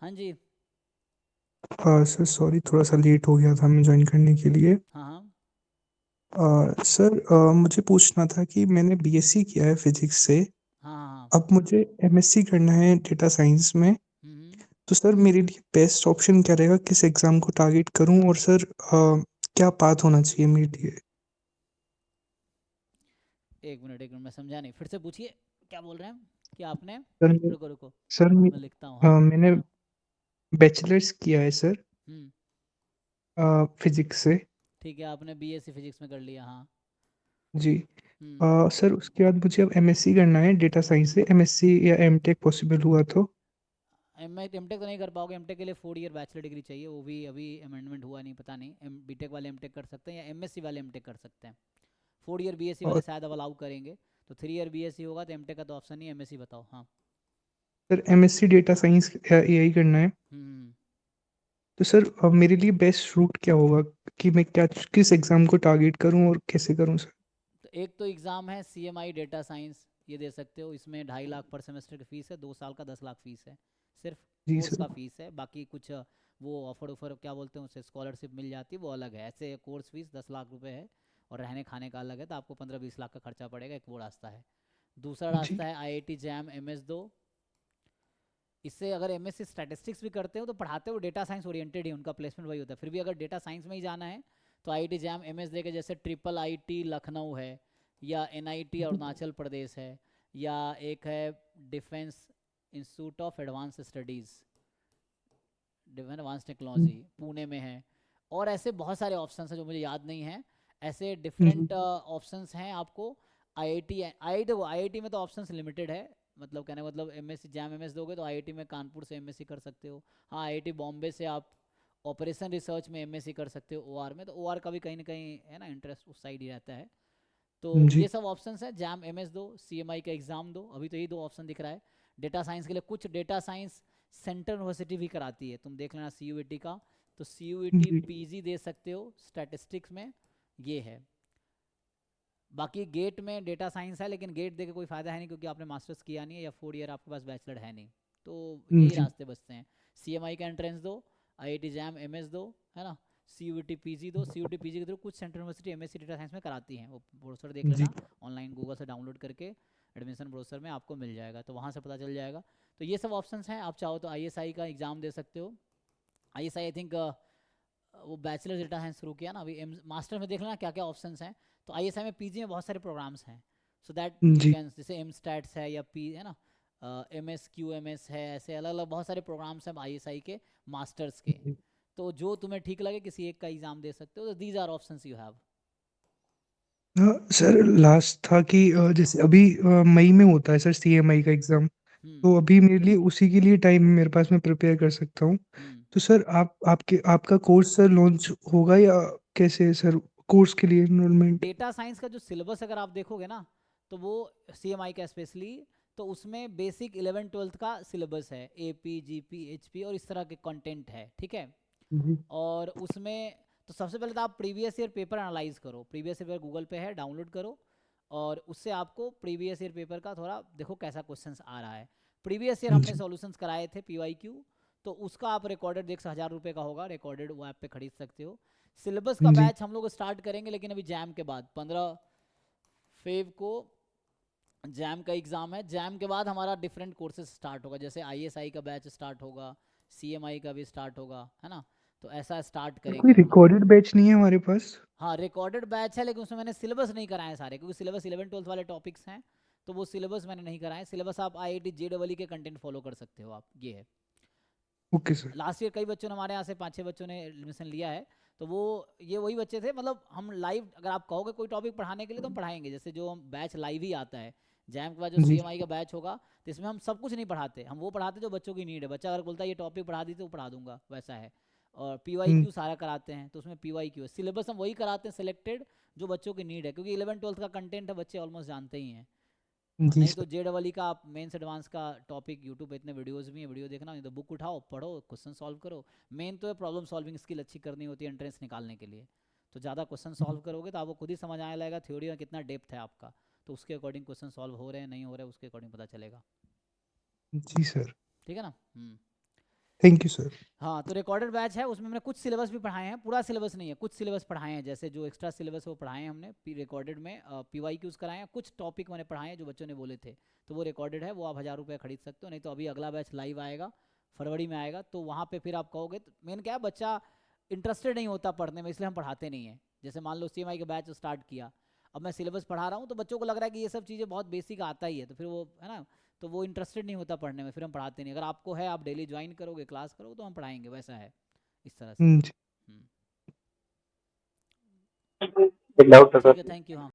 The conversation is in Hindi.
हाँ जी। सर सॉरी, थोड़ा सा लेट हो गया था मैं ज्वाइन करने के लिए। हाँ हाँ। सर मुझे पूछना था कि मैंने बीएससी किया है फिजिक्स से। हाँ हाँ हाँ। अब मुझे एमएससी करना है डेटा साइंस में। हम्म। तो सर मेरे लिए बेस्ट ऑप्शन क्या रहेगा, किस एग्ज़ाम को टारगेट करूं, और सर क्या पाथ होना चाहिए मेरे लिए? एक मिनट मैं समझा नहीं, फिर से पूछिए। क्या बोल रहे हैं कि आपने? सर रुको रुको, सर मैं लिखता हूँ। हाँ। मैंने बैचलर्स किया है सर, हम्म। फिजिक्स से। ठीक है, आपने बीएससी फिजिक्स में कर लिया, हाँ। जी। हम्म। सर उसके बाद मुझे अब एमएससी करना है डेटा साइंस से, एमएससी या एमटेक पॉसिबल हुआ तो। एम एमटेक तो नहीं कर पाओगे, एमटेक के लिए 4 ईयर बैचलर डिग्री चाहिए, वो भी अभी अमेंडमेंट हुआ नहीं, पता नहीं। एम बीटेक वाले एमटेक कर सकते हैं या एमएससी वाले एमटेक कर सकते हैं। 4 ईयर बीएससी वाले और शायद अब अलाउ करेंगे। तो 3 ईयर बीएससी होगा तो एमटेक का तो ऑप्शन नहीं है। एमएससी बताओ, हाँ। Sir MSc data science AI करना है। हम्म। तो सर मेरे लिए बेस्ट रूट क्या होगा, कि मैं क्या किस एग्ज़ाम को टारगेट करूं और कैसे करूं सर? तो एक तो एग्ज़ाम है सीएमआई डेटा साइंस, ये दे सकते हो। इसमें 2.5 लाख पर सेमेस्टर की फ़ीस है, 2 साल का 10 लाख फ़ीस है। सिर्फ जी कोर्स सर। का फ़ीस है, बाकी कुछ वो ऑफर ऑफर क्या बोलते हैं उसे, स्कॉलरशिप मिल जाती है, वो अलग है। ऐसे कोर्स फीस 10 लाख रुपए है, और रहने खाने का अलग है, तो आपको 15-20 लाख का खर्चा पड़ेगा। एक वो रास्ता है। दूसरा जी रास्ता है आईआईटी जैम एमएस दो। इससे अगर एमएससी स्टैटिस्टिक्स भी करते हो तो पढ़ाते हो डेटा साइंस ओरिएंटेड ही, उनका प्लेसमेंट वही होता है। फिर भी अगर डेटा साइंस में ही जाना है तो आईआईटी जैम एमएस दे के, जैसे ट्रिपल आईटी लखनऊ है, या एनआईटी जी। अरुणाचल प्रदेश है, या एक है defence institute of advance studies, advance technology, Pune में है। और ऐसे बहुत सारे ऑप्शंस हैं जो मुझे याद नहीं है। ऐसे जी। डिफरेंट ऑप्शंस हैं आपको। आईआईटी आईआईटी आईआईटी में तो ऑप्शंस लिमिटेड है। मतलब कहने का मतलब एमएससी जैम एमएस दोगे तो आईआईटी में कानपुर से एमएससी कर सकते हो। हाँ, आईआईटी बॉम्बे से आप ऑपरेशन रिसर्च में एमएससी कर सकते हो ओआर में। तो ओआर का भी कहीं ना कहीं है ना, इंटरेस्ट उस साइड ही रहता है। तो जी। ये सब ऑप्शंस हैं। जैम एमएस दो, सीएमआई का एग्ज़ाम दो, अभी तो यही दो ऑप्शन दिख रहा है। डेटा साइंस के लिए कुछ डेटा साइंस सेंट्रल यूनिवर्सिटी भी कराती है, तुम देख लेना सीयूईटी का। तो सीयूईटी जी। पीजी दे सकते हो स्टैटिस्टिक्स में, ये है। बाकी गेट में डेटा साइंस है, लेकिन गेट दे के कोई फ़ायदा है नहीं, क्योंकि आपने मास्टर्स किया नहीं है या 4 ईयर आपके पास बैचलर है नहीं। तो यही जी। रास्ते बचते हैं। सीएमआई का एंट्रेंस दो, आईआईटी जैम एमएस दो, है ना। सीयूईटी पीजी दो, सीयूईटी पीजी के थ्रू कुछ central university MSc data science में कराती हैं, वो ब्रोशर देख जी। लेना। ऑनलाइन गूगल से डाउनलोड करके एडमिशन ब्रोशर में आपको मिल जाएगा, तो वहाँ से पता चल जाएगा। तो ये सब ऑप्शंस हैं। आप चाहो तो आईएसआई का एग्ज़ाम दे सकते हो। आईएसआई आई थिंक वो बैचलर डेटा साइंस शुरू किया ना अभी। एम मास्टर में देख लेना क्या क्या ऑप्शंस हैं। तो आईएसआई में पीजी में बहुत सारे प्रोग्राम्स हैं। सो दैट यू जी। कैन, जैसे एम स्टैट्स है या पी है ना, M S Q M S है, ऐसे अलग अलग बहुत सारे प्रोग्राम्स हैं आईएसआई के मास्टर्स के। जी। तो जो तुम्हें ठीक लगे किसी एक का एग्जाम दे सकते हो। तो these are options you have. Sir last था कि जैसे अभी मई में होता है सर सीएमआई का एग्ज़ाम। हम्म। तो अभी मेरे लिए उसी के लिए टाइम मेरे पास, मैं प्रिपेयर कर सकता हूँ। हम्म। तो सर आपका कोर्स सर लॉन्च होगा या कैसे है सर, कोर्स के लिए इनरोलमेंट? डेटा साइंस का जो सिलेबस अगर आप देखोगे ना, तो वो सीएमआई का स्पेशली, तो उसमें बेसिक 11 12 का सिलेबस है, एपी जीपी एचपी और इस तरह के कंटेंट है, ठीक है। जी। और उसमें तो सबसे पहले तो आप प्रीवियस ईयर पेपर एनालाइज करो। प्रीवियस ईयर पेपर गूगल पे है, डाउनलोड करो। और उससे आपको प्रीवियस ईयर पेपर का थोड़ा देखो कैसा क्वेश्चंस आ रहा है। प्रीवियस ईयर हमने जी। सॉल्यूशंस कराए थे पीवाईक्यू, तो उसका आप रिकॉर्डेड देख, 1000 रुपये का होगा रिकॉर्डेड, वो ऐप पे खरीद सकते हो। सिलेबस का जी। बैच हम लोग स्टार्ट करेंगे, लेकिन अभी जैम के बाद 15 फेब को जैम का एग्ज़ाम है। जैम के बाद हमारा डिफरेंट कोर्सेज स्टार्ट होगा, जैसे आईएसआई का बैच स्टार्ट होगा, सीएमआई का भी स्टार्ट होगा, है ना। तो ऐसा स्टार्ट सर कोई करेंगे हम लोग। रिकॉर्डेड बैच नहीं है हमारे पास? हाँ, रिकॉर्डेड बैच है, लेकिन उसमें मैंने सिलेबस नहीं कराए सारे, क्योंकि सिलेबस 11 12 वाले टॉपिक्स हैं। तो वो सिलेबस मैंने नहीं कराए। सिलेबस आप आईआईटी जेडबल के कंटेंट फॉलो कर सकते हो आप, ये है। Okay sir. लास्ट ईयर कई बच्चों ने, हमारे यहाँ से 5 6 बच्चों ने एडमिशन लिया है। तो वो ये वही बच्चे थे, मतलब हम लाइव अगर आप कहोगे कोई टॉपिक पढ़ाने के लिए तो हम पढ़ाएंगे। जैसे जो हम बैच लाइव ही आता है, जैम के बाद जो जी। सीएमआई का बैच होगा, तो इसमें हम सब कुछ नहीं पढ़ाते। हम वो पढ़ाते जो बच्चों की नीड है। बच्चा अगर बोलता है ये टॉपिक पढ़ा दी तो वो पढ़ा दूंगा, वैसा है। और पीवाई हम्म, क्यू सारा कराते हैं, तो उसमें पीवाई क्यू है। सिलेबस हम वही कराते हैं सिलेक्टेड, जो बच्चों की नीड है, क्योंकि 11 12 का कंटेंट है, बच्चे ऑलमोस्ट जानते ही हैं। जी नहीं तो सर। जे डबल ई का आप मेंस एडवांस का टॉपिक यूट्यूब पे इतने वीडियोस भी हैं, वीडियो देखना, नहीं तो बुक उठाओ पढ़ो, क्वेश्चन सॉल्व करो। मेन तो है प्रॉब्लम सॉल्विंग स्किल अच्छी करनी होती है एंट्रेंस निकालने के लिए। तो ज़्यादा क्वेश्चन सॉल्व करोगे तो आपको खुद ही समझ आने लगेगा थ्योरी में कितना डेप्थ है आपका। तो उसके अकॉर्डिंग क्वेश्चन सॉल्व हो रहे हैं नहीं हो रहे, उसके अकॉर्डिंग पता चलेगा। जी सर। ठीक है ना। Thank you sir. हाँ, तो रिकॉर्डेड बैच है, उसमें हमने कुछ सिलेबस भी पढ़ाए हैं, पूरा सिलेबस नहीं है, कुछ सिलेबस पढ़ाए हैं, जैसे जो एक्स्ट्रा सिलेबस वो पढ़ाए हैं हमने रिकॉर्डेड में, PYQs कराए हैं, कुछ टॉपिक मैंने पढ़ाए हैं जो बच्चों ने बोले थे, तो वो रिकॉर्डेड है, वो आप 1000 रुपये खरीद सकते हो। नहीं तो अभी अगला बैच लाइव आएगा, फरवरी में आएगा, तो वहाँ पे फिर आप कहोगे, तो मेन क्या है, बच्चा इंटरेस्टेड नहीं होता पढ़ने में, इसलिए हम पढ़ाते नहीं हैं। जैसे मान लो CMI का बैच स्टार्ट किया, अब मैं सिलेबस पढ़ा रहा हूँ, तो बच्चों को लग रहा है कि ये सब चीज़ें बहुत बेसिक आता ही है, तो फिर वो है ना, तो वो इंटरेस्टेड नहीं होता पढ़ने में, फिर हम पढ़ाते नहीं। अगर आपको है, आप डेली ज्वाइन करोगे, क्लास करोगे, तो हम पढ़ाएंगे, वैसा है, इस तरह से। जी। हम्म, एक डाउट था ठीक है, सर। Thank you. हाँ।